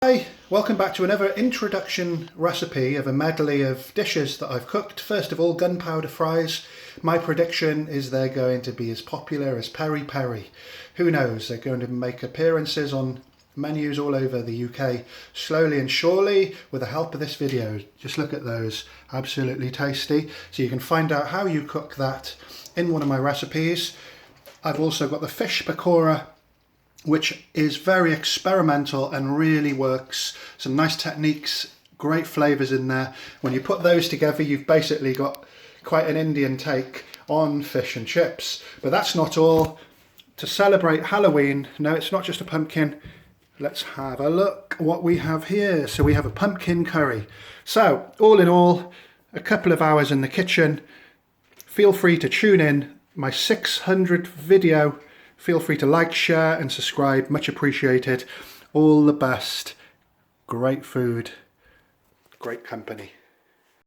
Hi, welcome back to another introduction recipe of a medley of dishes that I've cooked. First of all, gunpowder fries. My prediction is they're going to be as popular as peri peri. Who knows, they're going to make appearances on menus all over the UK slowly and surely with the help of this video. Just look at those, absolutely tasty. So you can find out how you cook that in one of my recipes. I've also got the fish pakora, which is very experimental and really works. Some nice techniques, great flavours in there. When you put those together, you've basically got quite an Indian take on fish and chips. But that's not all. To celebrate Halloween, no, it's not just a pumpkin. Let's have a look what we have here. So we have a pumpkin curry. So all in all, a couple of hours in the kitchen. Feel free to tune in my 600th video. Feel free to like, share and subscribe, much appreciated. All the best. Great food, great company.